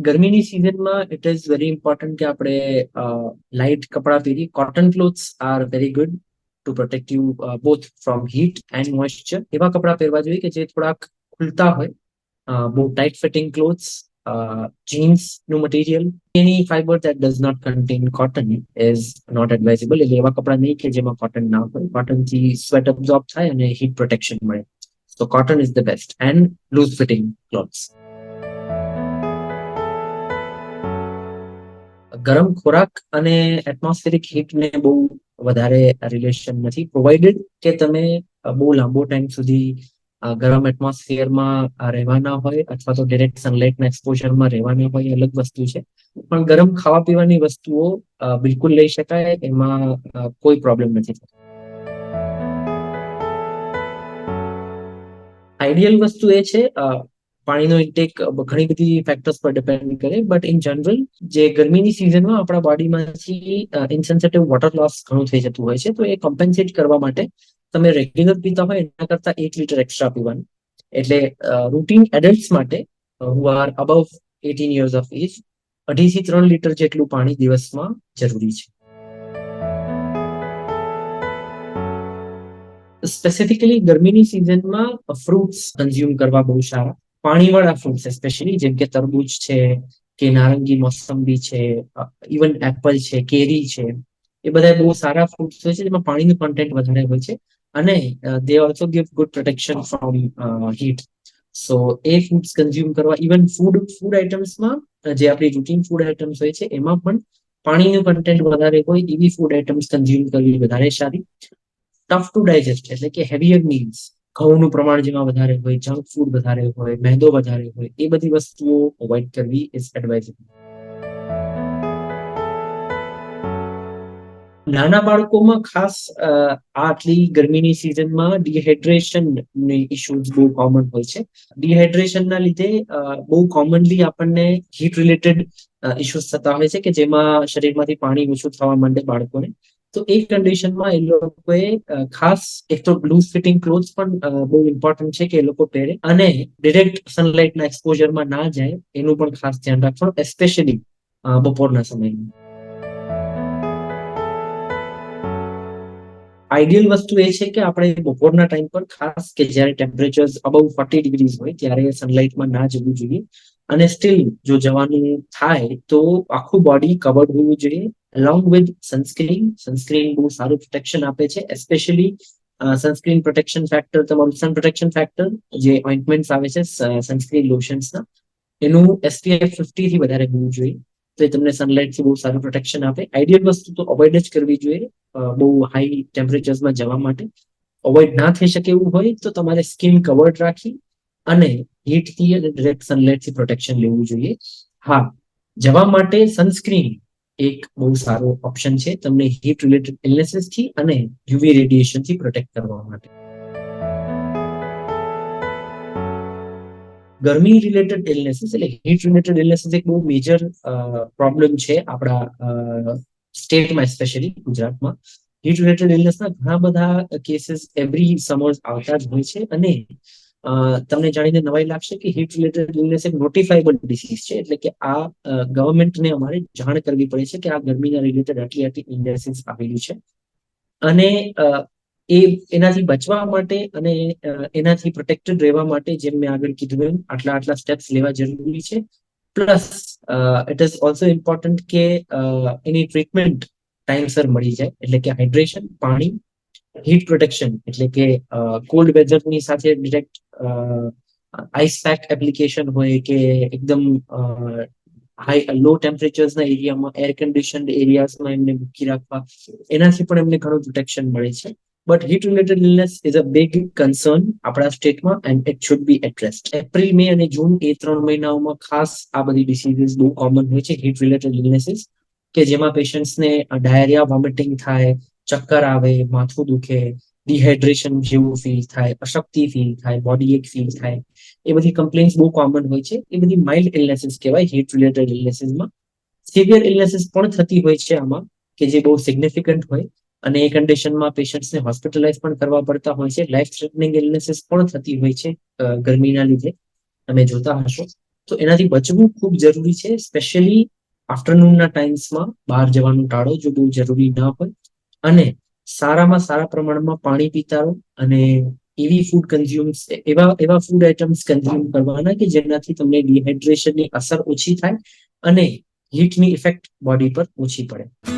ગરમીની સિઝનમાં it is very important કે આપણે લાઇટ કપડાં પહેરી. Cotton clothes are very good to protect you both from heat and moisture. એવા કપડાં પહેરવા જોઈએ કે જે થોડાક ખુલતા હોય. બહુ ટાઇટ ફિટિંગ ક્લોથ્સ, જીન્સ નું material, any fibre that does not contain cotton is not advisable. એટલે એવા કપડાં નહીં કે જેમાં કોટન ના હોય. કોટન થી સ્વેટ અબ્ઝોર્બ થાય અને હીટ પ્રોટેક્શન મળે. So cotton is the best, and loose fitting clothes. ગરમ ખોરાક અને એટમોસ્ફેરિક હીટ ને બહુ વધારે રિલેશન નથી, પ્રોવાઇડેડ કે તમે બહુ લાંબો ટાઈમ સુધી ગરમ એટમોસ્ફિયરમાં રહેવાના હોય અથવા તો ડિરેક્ટ સનલાઇટના એક્સપોઝરમાં રહેવાના હોય, અલગ વસ્તુ છે. પણ ગરમ ખાવા પીવાની વસ્તુઓ બિલકુલ લઈ શકાય, એમાં કોઈ પ્રોબ્લેમ નથી. આઈડિયલ વસ્તુ એ છે, પાણીનો ઇન્ટેક ઘણી બધી ફેક્ટર્સ પર ડિપેન્ડ કરે, બટ ઇન જનરલ જે ગરમીની સિઝનમાં આપણા બોડીમાંથી ઇનસેન્સિટિવ વોટર લોસ ઘણું થઈ જતું હોય છે. તો એ કોમ્પેન્સેટ કરવા માટે તમે રેગ્યુલર પીતા હોય એના કરતા 1 લીટર એક્સ્ટ્રા પીવાનું. એટલે રૂટીન એડલ્ટ્સ માટે who are above 18 years of age 2.5 થી 3 લીટર જેટલું પાણી દિવસમાં જરૂરી છે. સ્પેસિફિકલી ગરમીની સિઝનમાં ફ્રૂટ્સ કન્ઝ્યુમ કરવા બહુ સારા. પાણીવાળા ફ્રૂટ્સ એસ્પેશિયલી, જેમ કે તરબૂચ છે કે નારંગી, મોસંબી છે, ઇવન એપલ છે, કેરી છે, એ બધા બહુ સારા ફ્રૂટ્સ હોય છે જેમાં પાણીનું કન્ટેન્ટ વધારે હોય છે અને they also give good protection from heat. So A foods consume કરવા. ઇવન ફૂડ આઇટમ્સમાં જે આપણી રૂટીન ફૂડ આઇટમ્સ હોય છે એમાં પણ પાણીનું કન્ટેન્ટ વધારે હોય એવી ફૂડ આઇટમ્સ કન્ઝ્યુમ કરવી વધારે સારી. ટફ ટુ ડાયજેસ્ટ એટલે કે હેવીયર મીલ્સ, ઘઉંનું પ્રમાણ જેમાં વધારે હોય, જંક ફૂડ વધારે હોય, મેંદો વધારે હોય, એ બધી વસ્તુઓ અવોઇડ કરવી ઇઝ એડવાઇઝેબલ. નાના બાળકોમાં ખાસ આટલી ગરમીની સિઝનમાં ડિહાઇડ્રેશન ઇશ્યુઝ બહુ કોમન હોય છે. ડિહાઇડ્રેશનના લીધે બહુ કોમનલી આપણને હીટ રિલેટેડ ઇશ્યુઝ થતા હોય છે કે જેમાં શરીરમાંથી પાણી ઓછું થવા માંડે બાળકોને. તો એ કન્ડિશનમાં એ લોકોએ ખાસ એક તો લૂઝ ફિટિંગ ક્લોથ્સ પણ બહુ ઇમ્પોર્ટન્ટ છે કે એ લોકો પહેરે અને ડિરેક્ટ સનલાઇટના એક્સપોઝરમાં ના જાય એનું પણ ખાસ ધ્યાન રાખવાનું, એસ્પેશિયલી બપોરના સમયમાં. આઈડિયલ વસ્તુ એ છે કે આપણે બપોરના ટાઈમ પર ખાસ કે જ્યારે ટેમ્પરેચર્સ અબવ 40 ડિગ્રીઝ હોય ત્યારે સનલાઇટમાં ના જવું જોઈએ. અને સ્ટીલ જો જવાનું થાય તો આખું બોડી કવર્ડ હોવું જોઈએ along with સનસ્ક્રીન. સનસ્ક્રીન બહુ સારું પ્રોટેક્શન આપે છે, એસ્પેશિયલી સનસ્ક્રીન પ્રોટેક્શન ફેક્ટર, તમારું સન પ્રોટેક્શન ફેક્ટર જે ઓઇન્ટમેન્ટ્સ આવે છે સનસ્ક્રીન લોશન્સના, એનું SPF 50 થી વધારે હોવું જોઈએ. તો એ તમને સનલાઇટથી બહુ સારું પ્રોટેક્શન આપે. આઈડિયલ વસ્તુ તો અવોઇડ જ કરવી જોઈએ બહુ હાઈ ટેમ્પરેચર્સમાં જવા માટે. અવોઇડ ના થઈ શકે એવું હોય તો તમારે સ્કિન કવર્ડ રાખી અને હીટથી અને ડિરેક્ટ સનલાઇટથી પ્રોટેક્શન લેવું જોઈએ. હા, જવા માટે સનસ્ક્રીન એક બહુ સારો ઓપ્શન છે તમને હીટ રિલેટેડ ઇલનેસીસથી અને યુવી રેડિયેશનથી પ્રોટેક્ટ કરવા માટે. ગરમી રિલેટેડ ઇલનેસીસ એટલે હીટ રિલેટેડ ઇલનેસીસ એક બહુ મેજર પ્રોબ્લેમ છે આપણા સ્ટેટમાં, એસ્પેશિયલી ગુજરાતમાં. હીટ રિલેટેડ ઇલનેસના ઘણા બધા કેસીસ એવરી સમર્સ આવતા જ હોય છે અને તમને જાણીને નવાઈ લાગશે કે હીટ રિલેટેડ ઇલનેસ એક નોટિફાયેબલ ડિસીઝ છે. એટલે કે આ ગવર્મેન્ટને અમારે જાણ કરવી પડે છે કે આ ગરમીના રિલેટેડ આટલી ઇલનેસીસ આવેલી છે અને એનાથી બચવા માટે અને એનાથી પ્રોટેક્ટેડ રહેવા માટે જેમ મેં આગળ કીધું એમ આટલા સ્ટેપ્સ લેવા જરૂરી છે. Plus it is also important કે એની ટ્રીટમેન્ટ ટાઈમસર મળી જાય. એટલે કે હાઇડ્રેશન, પાણી, હીટ પ્રોટેક્શન એટલે કે કોલ્ડ વેધરની સાથે ડિરેક્ટ આઈસ પેક એપ્લિકેશન હોય કે એકદમ લો ટેમ્પરેચર્સના એરિયામાં એર કન્ડિશન્ડ એરિયાઝમાં એમને મૂકી રાખવા, એનાથી પણ એમને ઘણું પ્રોટેક્શન મળે છે. But heat related illness is a big concern આપણા સ્ટેટમાં and it should be addressed. April, May અને જૂન એ 3 મહિનાઓમાં ખાસ આ બધી ડિસીઝીસ બહુ કોમન હોય છે, હીટ રિલેટેડ ઇલનેસીસ, કે જેમાં પેશન્ટ્સને ડાયરિયા, વોમિટિંગ થાય, ચક્કર આવે, માથું દુખે, ડિહાઇડ્રેશન જેવું ફીલ થાય, અશક્તિ ફીલ થાય, બોડી એક ફીલ થાય. એ બધી કમ્પ્લેન્ટ્સ બહુ કોમન હોય છે. એ બધી માઇલ્ડ ઇલનેસીસ કહેવાય હીટ રિલેટેડ ઇલનેસીસમાં. સિવિયર ઇલનેસીસ પણ થતી હોય છે આમાં કે જે બહુ સિગ્નિફિકન્ટ હોય અને એ કન્ડિશનમાં પેશન્ટ્સને હોસ્પિટલાઇઝ પણ કરવા પડતા હોય છે. લાઈફ થ્રેટનિંગ ઇલનેસીસ પણ થતી હોય છે ગરમીના લીધે, તમે જોતા હશો. તો એનાથી બચવું ખૂબ જરૂરી છે. સ્પેશિયલી આફ્ટરનૂનના ટાઈમ્સમાં બહાર જવાનું ટાળો જો બહુ જરૂરી ના હોય, અને સારામાં સારા પ્રમાણમાં પાણી પીતા રહો, અને એવી ફૂડ કન્ઝ્યુમ્સ એવા ફૂડ આઇટમ્સ કન્ઝ્યુમ કરવાના કે જેનાથી તમને ડિહાઇડ્રેશનની અસર ઓછી થાય અને હીટની ઇફેક્ટ બોડી પર ઓછી પડે.